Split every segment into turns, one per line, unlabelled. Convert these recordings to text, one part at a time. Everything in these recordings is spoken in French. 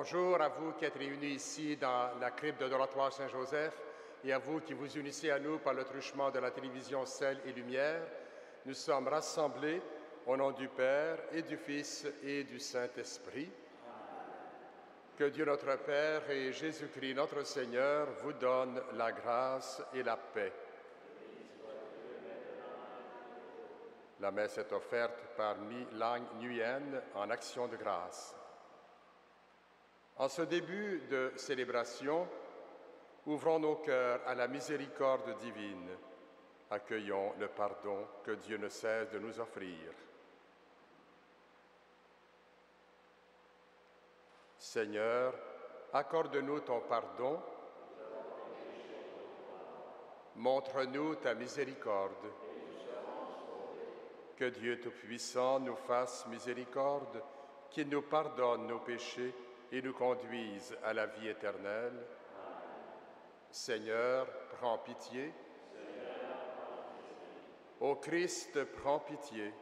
Bonjour à vous qui êtes réunis ici dans la crypte de l'Oratoire Saint-Joseph et à vous qui vous unissez à nous par le truchement de la télévision Sel et Lumière. Nous sommes rassemblés au nom du Père et du Fils et du Saint-Esprit. Que Dieu notre Père et Jésus-Christ notre Seigneur vous donnent la grâce et la paix. La messe est offerte par Mi Lang Nguyen en action de grâce. En ce début de célébration, ouvrons nos cœurs à la miséricorde divine. Accueillons le pardon que Dieu ne cesse de nous offrir. Seigneur, accorde-nous ton pardon. Montre-nous ta miséricorde. Que Dieu Tout-Puissant nous fasse miséricorde, qu'il nous pardonne nos péchés et nous conduise à la vie éternelle. Seigneur, prends pitié. Ô Christ, prends pitié.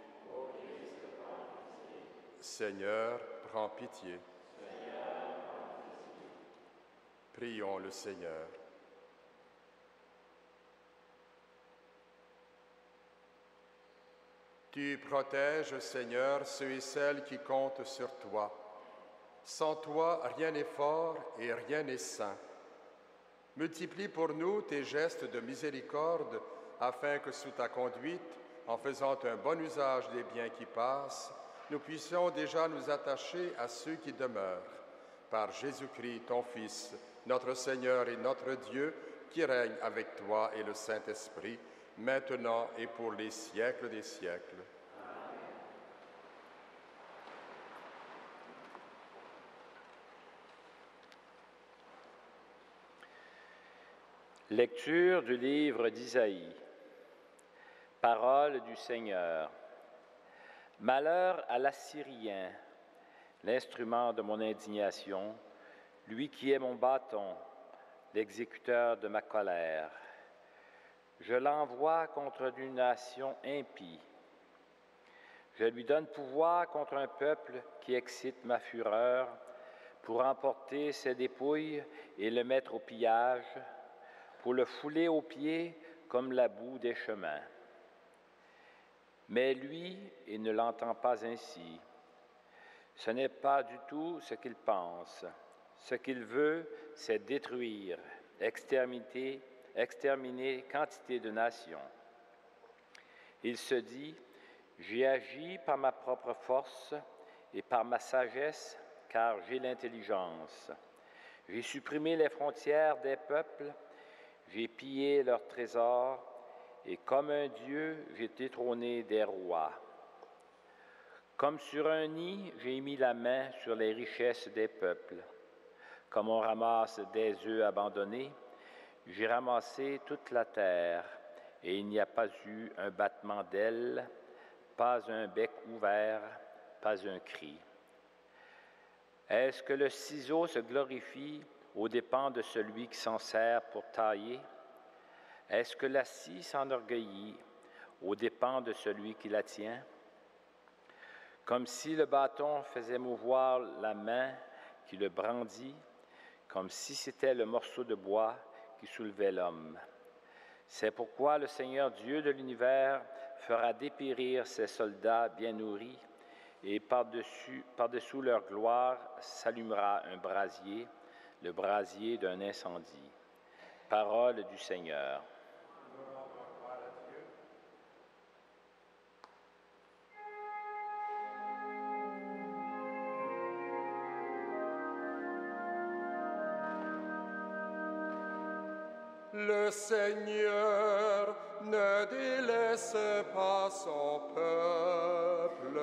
Seigneur, prends pitié. Prions le Seigneur. Tu protèges, Seigneur, ceux et celles qui comptent sur toi. Sans toi, rien n'est fort et rien n'est saint. Multiplie pour nous tes gestes de miséricorde, afin que sous ta conduite, en faisant un bon usage des biens qui passent, nous puissions déjà nous attacher à ceux qui demeurent. Par Jésus-Christ, ton Fils, notre Seigneur et notre Dieu, qui règne avec toi et le Saint-Esprit, maintenant et pour les siècles des siècles.
Lecture du livre d'Isaïe. Parole du Seigneur. Malheur à l'Assyrien, l'instrument de mon indignation, lui qui est mon bâton, l'exécuteur de ma colère. Je l'envoie contre une nation impie. Je lui donne pouvoir contre un peuple qui excite ma fureur, pour emporter ses dépouilles et le mettre au pillage, pour le fouler aux pieds comme la boue des chemins. Mais lui, il ne l'entend pas ainsi. Ce n'est pas du tout ce qu'il pense. Ce qu'il veut, c'est détruire, exterminer quantité de nations. Il se dit, j'ai agi par ma propre force et par ma sagesse, car j'ai l'intelligence. J'ai supprimé les frontières des peuples, j'ai pillé leurs trésors, et comme un Dieu, j'ai détrôné des rois. Comme sur un nid, j'ai mis la main sur les richesses des peuples. Comme on ramasse des œufs abandonnés, j'ai ramassé toute la terre, et il n'y a pas eu un battement d'ailes, pas un bec ouvert, pas un cri. Est-ce que le ciseau se glorifie aux dépens de celui qui s'en sert pour tailler? Est-ce que la scie s'enorgueillit aux dépens de celui qui la tient? Comme si le bâton faisait mouvoir la main qui le brandit, comme si c'était le morceau de bois qui soulevait l'homme. C'est pourquoi le Seigneur Dieu de l'univers fera dépérir ses soldats bien nourris, et par-dessous leur gloire s'allumera un brasier, le brasier d'un incendie. Parole du Seigneur.
Le Seigneur ne délaisse pas son peuple.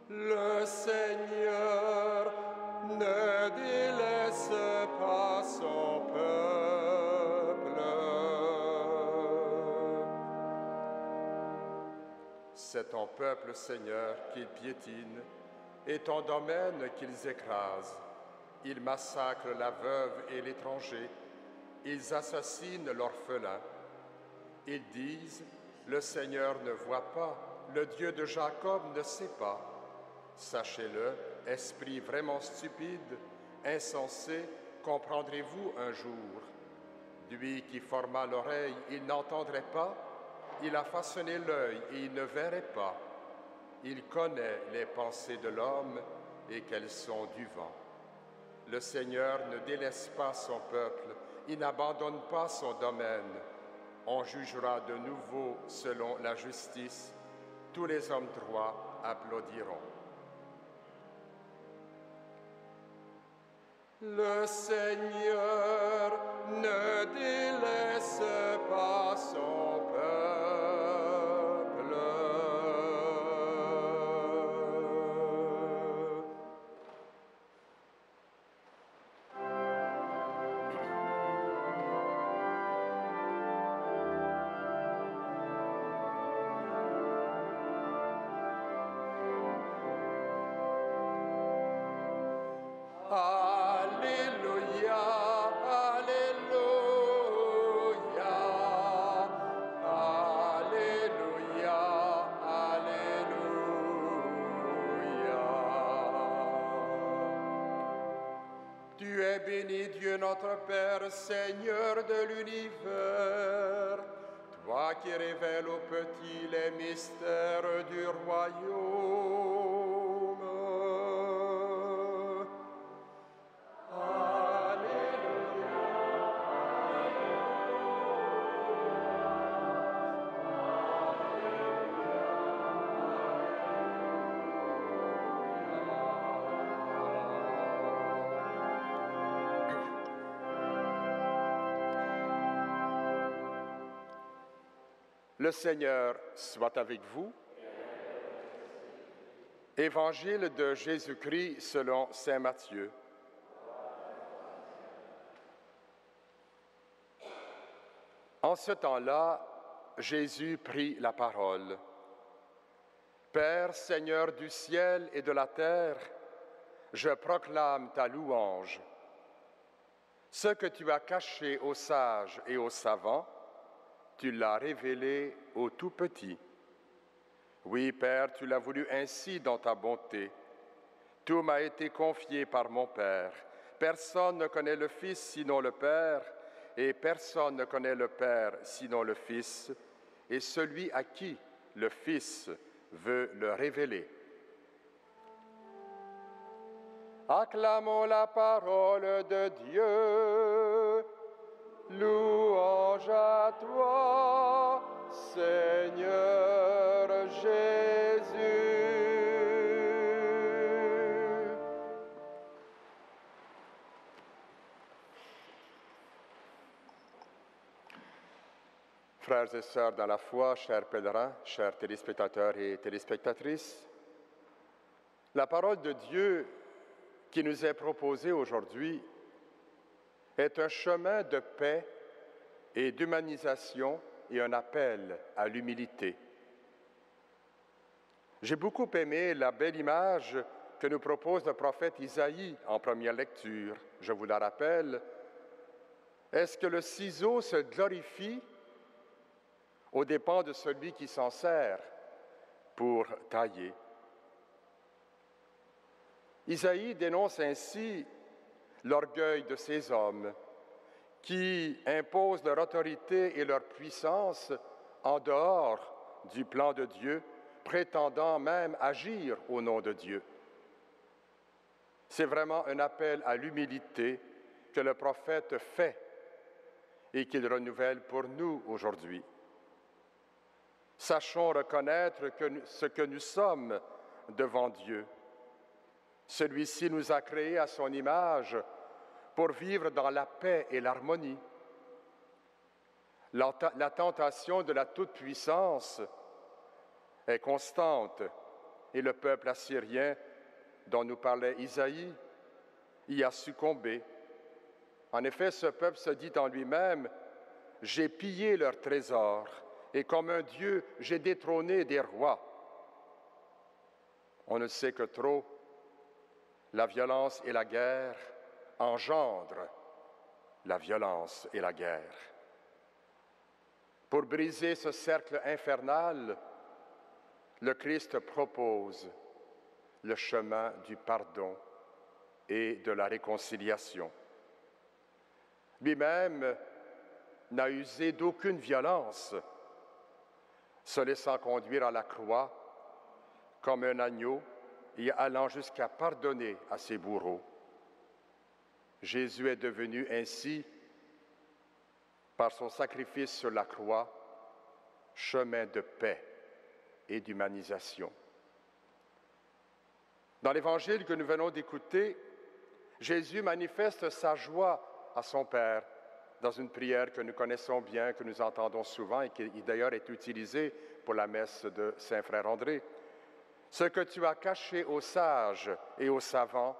Le Seigneur ne délaisse pas son peuple. C'est ton peuple, Seigneur, qu'ils piétinent, et ton domaine qu'ils écrasent. Ils massacrent la veuve et l'étranger. Ils assassinent l'orphelin. Ils disent, le Seigneur ne voit pas, le Dieu de Jacob ne sait pas. Sachez-le, esprit vraiment stupide, insensé, comprendrez-vous un jour? Lui qui forma l'oreille, il n'entendrait pas, il a façonné l'œil et il ne verrait pas. Il connaît les pensées de l'homme et qu'elles sont du vent. Le Seigneur ne délaisse pas son peuple, il n'abandonne pas son domaine. On jugera de nouveau selon la justice. Tous les hommes droits applaudiront. Le Seigneur ne délaisse pas son peuple. Alléluia, Alléluia, Alléluia, Alléluia. Tu es béni, Dieu notre Père, Seigneur de l'univers, toi qui révèles aux petits les mystères du royaume. Le Seigneur soit avec vous. Évangile de Jésus-Christ selon saint Matthieu. En ce temps-là, Jésus prit la parole. Père, Seigneur du ciel et de la terre, je proclame ta louange. Ce que tu as caché aux sages et aux savants, tu l'as révélé aux tout-petits. Oui, Père, tu l'as voulu ainsi dans ta bonté. Tout m'a été confié par mon Père. Personne ne connaît le Fils sinon le Père, et personne ne connaît le Père sinon le Fils, et celui à qui le Fils veut le révéler. Acclamons la parole de Dieu. Louange à toi, Seigneur Jésus. Frères et sœurs dans la foi, chers pèlerins, chers téléspectateurs et téléspectatrices, la parole de Dieu qui nous est proposée aujourd'hui est un chemin de paix et d'humanisation et un appel à l'humilité. J'ai beaucoup aimé la belle image que nous propose le prophète Isaïe en première lecture. Je vous la rappelle. Est-ce que le ciseau se glorifie aux dépens de celui qui s'en sert pour tailler? Isaïe dénonce ainsi l'orgueil de ces hommes qui imposent leur autorité et leur puissance en dehors du plan de Dieu, prétendant même agir au nom de Dieu. C'est vraiment un appel à l'humilité que le prophète fait et qu'il renouvelle pour nous aujourd'hui. Sachons reconnaître ce que nous sommes devant Dieu. Celui-ci nous a créés à son image pour vivre dans la paix et l'harmonie. La tentation de la toute-puissance est constante et le peuple assyrien dont nous parlait Isaïe y a succombé. En effet, ce peuple se dit en lui-même « J'ai pillé leurs trésors et comme un Dieu, j'ai détrôné des rois. » On ne sait que trop, la violence et la guerre engendrent la violence et la guerre. Pour briser ce cercle infernal, le Christ propose le chemin du pardon et de la réconciliation. Lui-même n'a usé d'aucune violence, se laissant conduire à la croix comme un agneau et allant jusqu'à pardonner à ses bourreaux. Jésus est devenu ainsi, par son sacrifice sur la croix, chemin de paix et d'humanisation. Dans l'Évangile que nous venons d'écouter, Jésus manifeste sa joie à son Père dans une prière que nous connaissons bien, que nous entendons souvent et qui d'ailleurs est utilisée pour la messe de Saint-Frère André. « Ce que tu as caché aux sages et aux savants,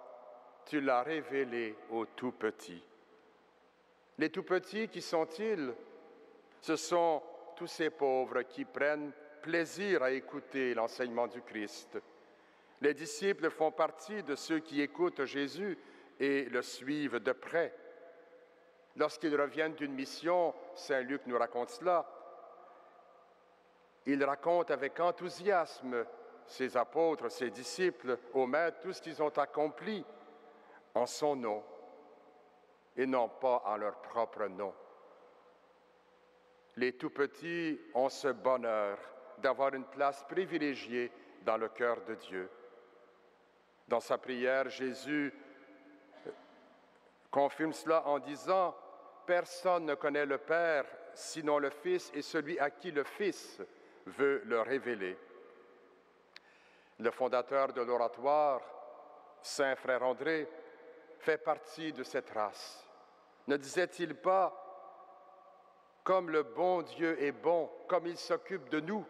tu l'as révélé aux tout-petits. » Les tout-petits, qui sont-ils? Ce sont tous ces pauvres qui prennent plaisir à écouter l'enseignement du Christ. Les disciples font partie de ceux qui écoutent Jésus et le suivent de près. Lorsqu'ils reviennent d'une mission, Saint Luc nous raconte cela, il raconte avec enthousiasme ses apôtres, ses disciples, au Maître, tout ce qu'ils ont accompli en son nom et non pas en leur propre nom. Les tout-petits ont ce bonheur d'avoir une place privilégiée dans le cœur de Dieu. Dans sa prière, Jésus confirme cela en disant « Personne ne connaît le Père sinon le Fils et celui à qui le Fils veut le révéler. » Le fondateur de l'oratoire, Saint Frère André, fait partie de cette race. Ne disait-il pas « Comme le bon Dieu est bon, comme il s'occupe de nous »,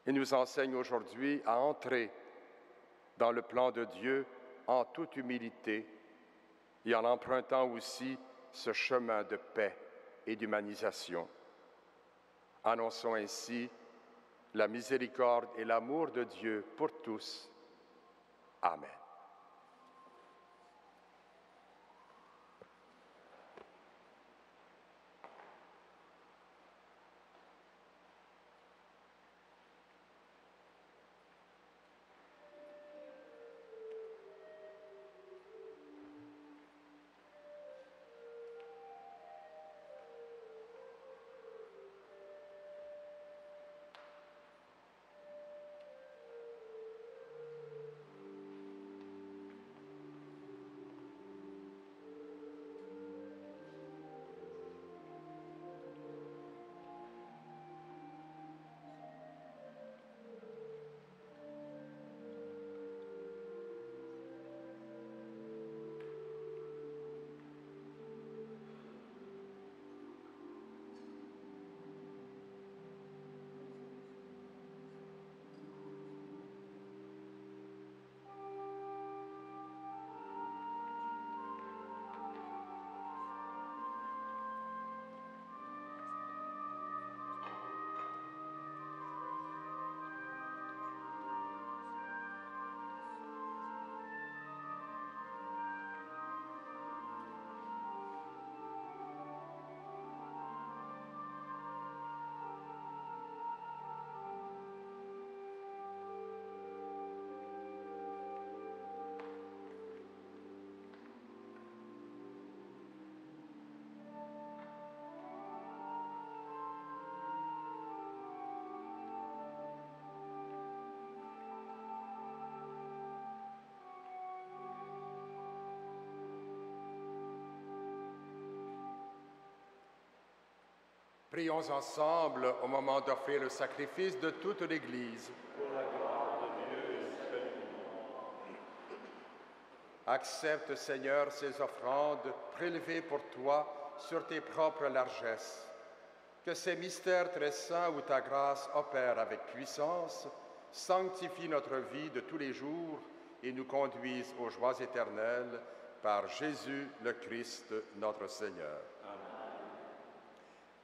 il nous enseigne aujourd'hui à entrer dans le plan de Dieu en toute humilité et en empruntant aussi ce chemin de paix et d'humanisation. Annonçons ainsi la miséricorde et l'amour de Dieu pour tous. Amen. Prions ensemble au moment d'offrir le sacrifice de toute l'Église.
Pour la gloire de Dieu et le salut du monde.
Accepte, Seigneur, ces offrandes prélevées pour toi sur tes propres largesses. Que ces mystères très saints où ta grâce opère avec puissance sanctifient notre vie de tous les jours et nous conduisent aux joies éternelles par Jésus le Christ, notre Seigneur.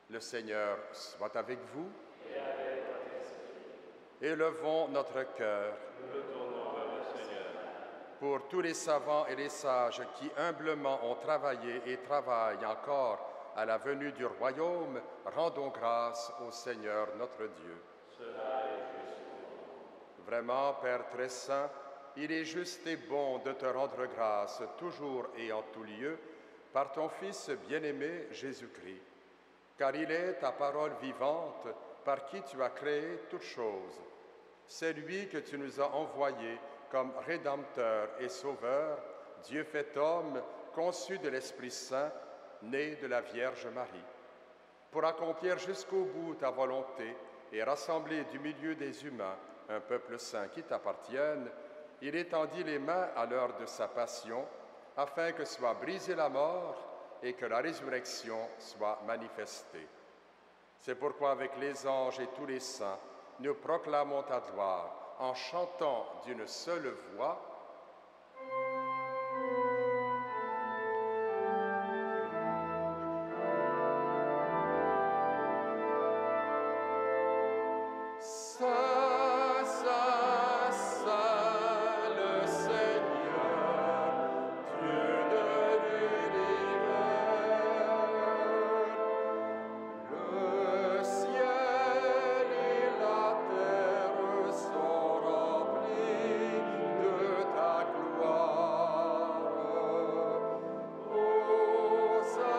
Le Seigneur soit avec vous.
Et avec votre esprit.
Élevons notre cœur.
Nous le tournons vers le Seigneur.
Pour tous les savants et les sages qui humblement ont travaillé et travaillent encore à la venue du royaume, rendons grâce au Seigneur notre Dieu.
Cela est juste.
Vraiment, Père très saint, il est juste et bon de te rendre grâce toujours et en tout lieu par ton Fils bien-aimé Jésus-Christ, car il est ta parole vivante par qui tu as créé toutes choses. C'est lui que tu nous as envoyé comme Rédempteur et Sauveur, Dieu fait homme, conçu de l'Esprit Saint, né de la Vierge Marie. Pour accomplir jusqu'au bout ta volonté et rassembler du milieu des humains un peuple saint qui t'appartienne, il étendit les mains à l'heure de sa passion, afin que soit brisée la mort et que la résurrection soit manifestée. C'est pourquoi avec les anges et tous les saints, nous proclamons ta gloire en chantant d'une seule voix. Saint, Saint, Saint, le Seigneur, Dieu de l'univers. Le ciel et la terre sont remplis de ta gloire. Hosanna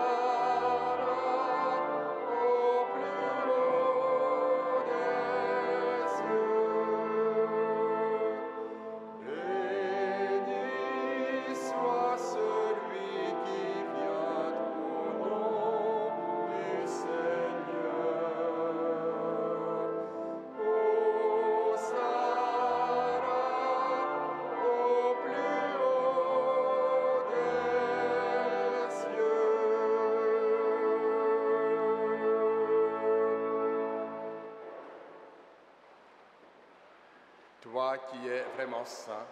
au plus haut des cieux. Béni soit celui qui vient au nom du Seigneur. Hosanna au plus haut des cieux. Toi qui es vraiment saint,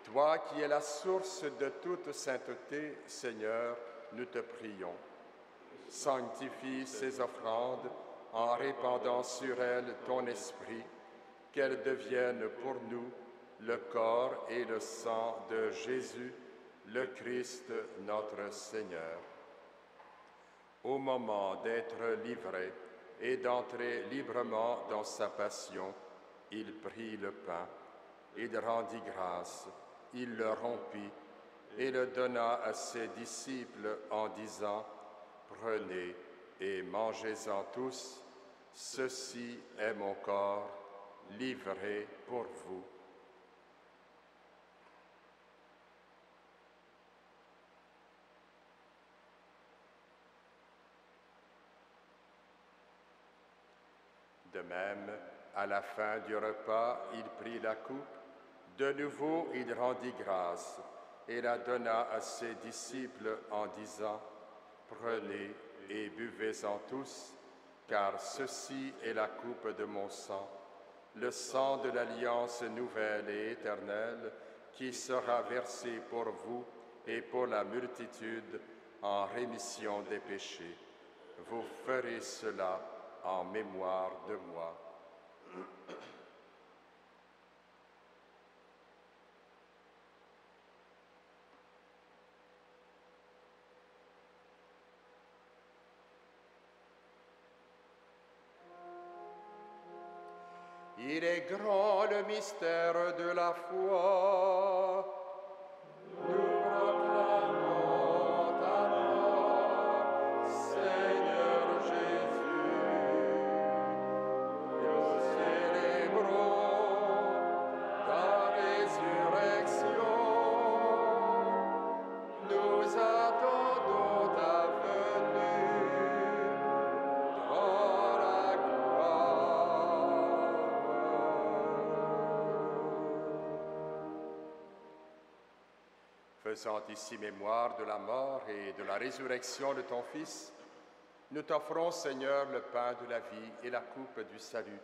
toi qui es la source de toute sainteté, Seigneur, nous te prions. Sanctifie ces offrandes en répandant sur elles ton esprit, qu'elles deviennent pour nous le corps et le sang de Jésus, le Christ, notre Seigneur. Au moment d'être livré et d'entrer librement dans sa passion, il prit le pain, il rendit grâce, il le rompit et le donna à ses disciples en disant: Prenez et mangez-en tous, ceci est mon corps livré pour vous. De même, à la fin du repas, il prit la coupe. De nouveau, il rendit grâce et la donna à ses disciples en disant: Prenez et buvez-en tous, car ceci est la coupe de mon sang, le sang de l'alliance nouvelle et éternelle qui sera versé pour vous et pour la multitude en rémission des péchés. Vous ferez cela en mémoire de moi. Il est grand le mystère de la foi. Nous proclamons ta mort, Seigneur Jésus. Nous célébrons ta résurrection. Nous attendons ta venue dans la gloire. Faisant ici mémoire de la mort et de la résurrection de ton Fils, nous t'offrons, Seigneur, le pain de la vie et la coupe du salut.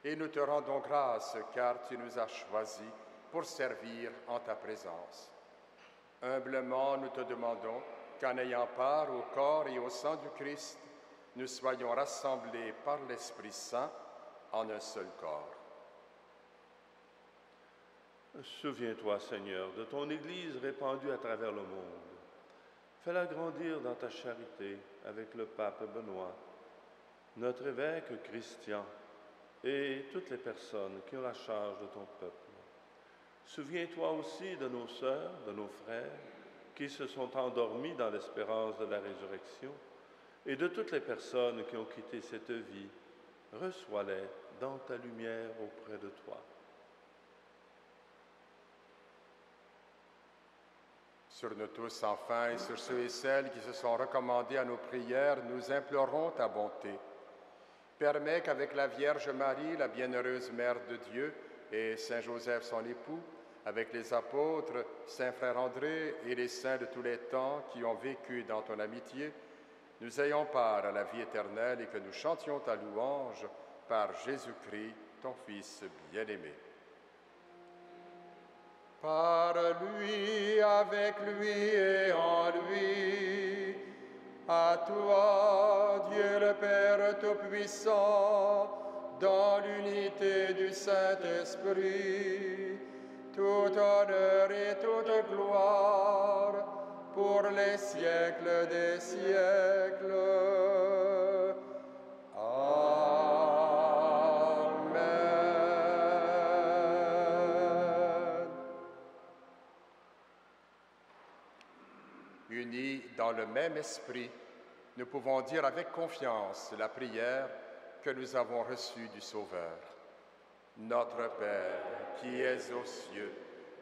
Et nous te rendons grâce, car tu nous as choisis pour servir en ta présence. Humblement, nous te demandons qu'en ayant part au corps et au sang du Christ, nous soyons rassemblés par l'Esprit Saint en un seul corps.
Souviens-toi, Seigneur, de ton Église répandue à travers le monde. Fais-la grandir dans ta charité avec le pape Benoît, notre évêque Christian, et toutes les personnes qui ont la charge de ton peuple. Souviens-toi aussi de nos sœurs, de nos frères, qui se sont endormis dans l'espérance de la résurrection, et de toutes les personnes qui ont quitté cette vie. Reçois-les dans ta lumière auprès de toi.
Sur nous tous, enfin, et sur ceux et celles qui se sont recommandés à nos prières, nous implorons ta bonté. Permets qu'avec la Vierge Marie, la bienheureuse Mère de Dieu, et Saint Joseph, son époux, avec les apôtres, Saint Frère André et les saints de tous les temps qui ont vécu dans ton amitié, nous ayons part à la vie éternelle et que nous chantions ta louange par Jésus-Christ, ton Fils bien-aimé. Par lui, avec lui et en lui, à toi, Dieu le Père Tout-Puissant, dans l'unité du Saint-Esprit, tout honneur et toute gloire pour les siècles des siècles. Amen. Unis dans le même esprit, nous pouvons dire avec confiance la prière que nous avons reçue du Sauveur. Notre Père, qui es aux cieux,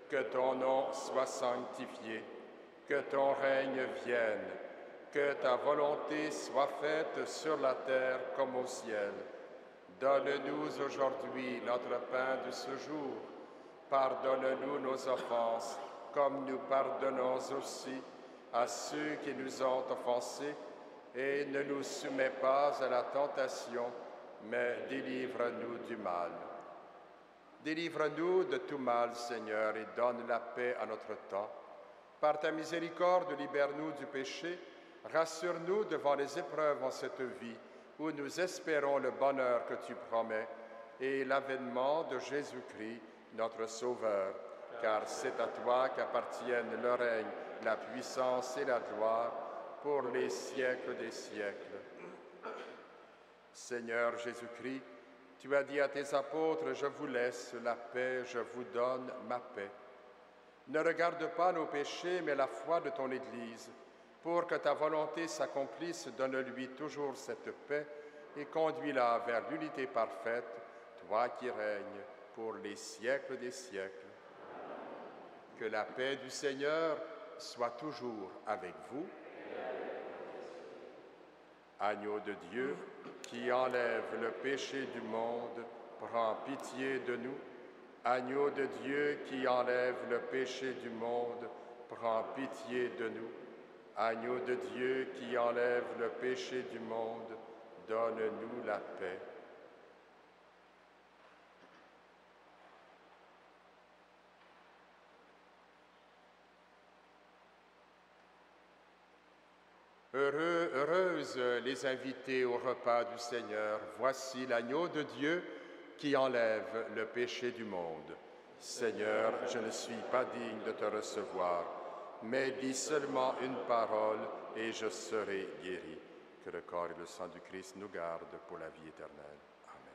que ton nom soit sanctifié, que ton règne vienne, que ta volonté soit faite sur la terre comme au ciel. Donne-nous aujourd'hui notre pain de ce jour. Pardonne-nous nos offenses, comme nous pardonnons aussi à ceux qui nous ont offensés, et ne nous soumets pas à la tentation, mais délivre-nous du mal. Délivre-nous de tout mal, Seigneur, et donne la paix à notre temps. Par ta miséricorde, libère-nous du péché, rassure-nous devant les épreuves en cette vie, où nous espérons le bonheur que tu promets, et l'avènement de Jésus-Christ, notre Sauveur, car c'est à toi qu'appartiennent le règne, la puissance et la gloire, pour les siècles des siècles. Seigneur Jésus-Christ, tu as dit à tes apôtres, « Je vous laisse la paix, je vous donne ma paix. » Ne regarde pas nos péchés, mais la foi de ton Église. Pour que ta volonté s'accomplisse, donne-lui toujours cette paix et conduis-la vers l'unité parfaite, toi qui règnes pour les siècles des siècles. Que la paix du Seigneur soit toujours avec vous. Agneau de Dieu, qui enlève le péché du monde, prends pitié de nous. Agneau de Dieu, qui enlève le péché du monde, prends pitié de nous. Agneau de Dieu, qui enlève le péché du monde, donne-nous la paix. Heureuses les invités au repas du Seigneur. Voici l'agneau de Dieu qui enlève le péché du monde. Seigneur, je ne suis pas digne de te recevoir, mais dis seulement une parole et je serai guéri. Que le corps et le sang du Christ nous gardent pour la vie éternelle. Amen.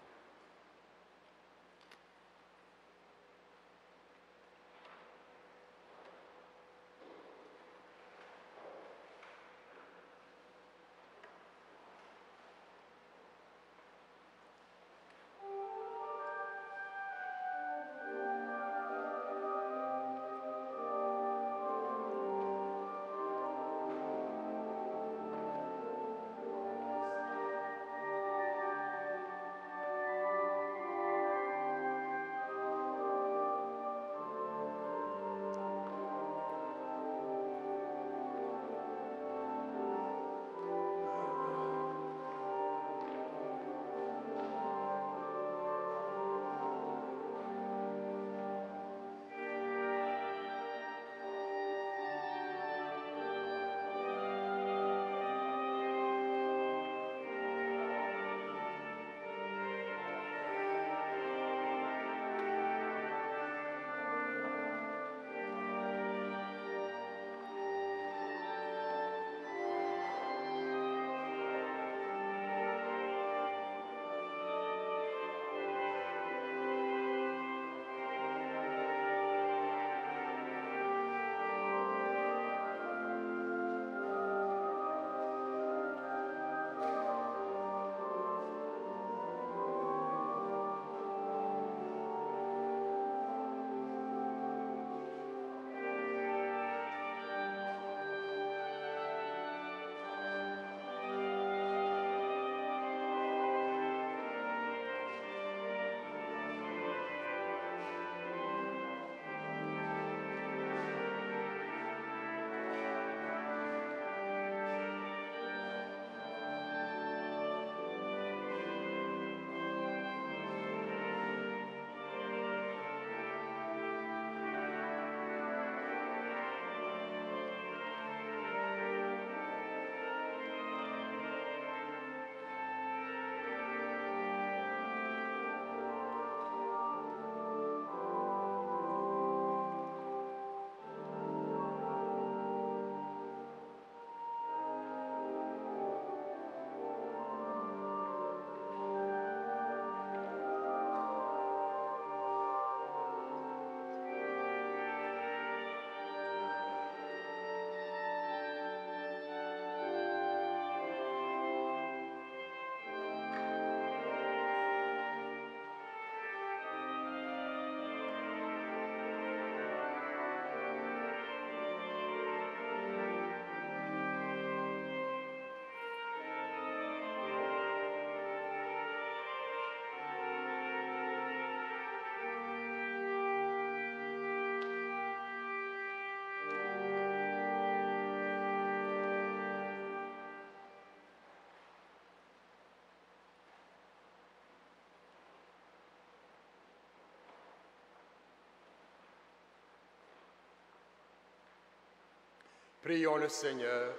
Prions le Seigneur.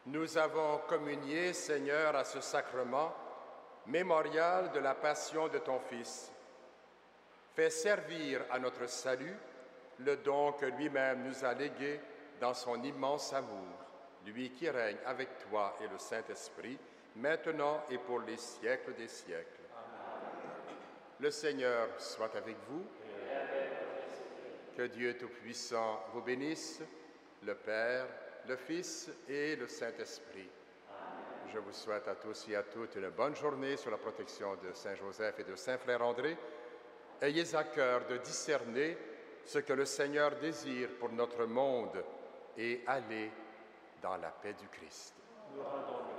Nous avons communié, Seigneur, à ce sacrement, mémorial de la passion de ton Fils. Fais servir à notre salut le don que lui-même nous a légué dans son immense amour, lui qui règne avec toi et le Saint-Esprit, maintenant et pour les siècles des siècles. Amen. Le Seigneur soit avec vous. Que Dieu Tout-Puissant vous bénisse, le Père, le Fils et le Saint-Esprit. Je vous souhaite à tous et à toutes une bonne journée sous la protection de Saint Joseph et de Saint Frère André. Ayez à cœur de discerner ce que le Seigneur désire pour notre monde et allez dans la paix du Christ.
Nous rendons